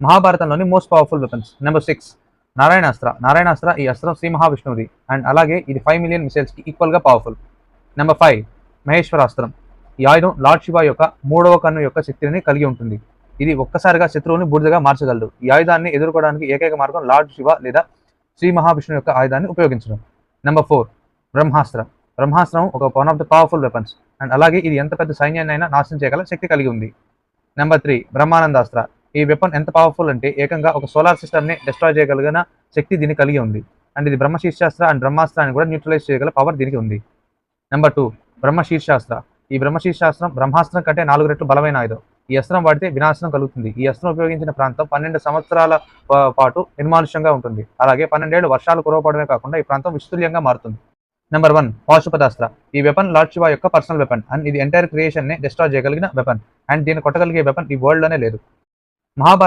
మహాభారతంలోని most powerful weapons. Number 6 నారాయణాస్త్ర. నారాయణాస్త్ర ఈ అస్త్రం Shri మహావిష్ణువుది and అలాగే ఇది 5 మిలియన్ మిసైల్స్కి ఈక్వల్గా పవర్ఫుల్. నెంబర్ 5 మహేశ్వరాస్త్రం. ఈ ఆయుధం లార్డ్ శివ యొక్క 3వ కన్ను యొక్క శక్తిని కలిగి ఉంటుంది. ఇది ఒక్కసారిగా శత్రువుని బూడిదగా మార్చగలదు. ఈ ఆయుధాన్ని ఎదుర్కోవడానికి ఏకైక మార్గం లార్డ్ శివ లేదా శ్రీ మహావిష్ణువు యొక్క ఆయుధాన్ని ఉపయోగించడం. నెంబర్ 4 బ్రహ్మాస్త్ర. బ్రహ్మాస్త్రం ఒక one of the powerful weapons and అలాగే ఇది ఎంత పెద్ద సైన్యాన్ని అయినా నాశనం చేయగల శక్తి కలిగి ఉంది. నెంబర్ 3 బ్రహ్మానందాస్త్ర. ఈ వెపన్ ఎంత పవర్ఫుల్ అంటే ఏకంగా ఒక సోలార్ సిస్టమ్ని డిస్ట్రాయ్ చేయగలిగిన శక్తి దీన్ని కలిగి ఉంది అండ్ ఇది బ్రహ్మశీర్షాస్త్ర అండ్ బ్రహ్మాస్త్రాన్ని కూడా న్యూట్రలైజ్ చేయగల పవర్ దీనికి ఉంది. నెంబర్ 2 బ్రహ్మశీర్షాస్త్ర. ఈ బ్రహ్మశీర్షాస్త్రం బ్రహ్మాస్త్రం కంటే 4 రెట్లు బలమైన ఆయుధం. ఈ అస్త్రం వాడితే వినాశనం కలుగుతుంది. ఈ అస్త్రం ఉపయోగించిన ప్రాంతం 12 సంవత్సరాల పాటు నిర్మానుష్యంగా ఉంటుంది. అలాగే 12 ఏళ్ళు వర్షాలు కురవపడమే కాకుండా ఈ ప్రాంతం విస్తృల్యంగా మారుతుంది. నెంబర్ 1 పాశుపతాస్త్ర. ఈ వెపన్ లార్డ్ శివ యొక్క పర్సనల్ వెపన్ అండ్ ఇది ఎంటైర్ క్రియేషన్ ని డిస్ట్రాయ్ చేయగలిగిన వెపన్ అండ్ దీన్ని కొట్టగలిగే వెపన్ ఈ వరల్డ్ లోనే లేదు. మహాభారత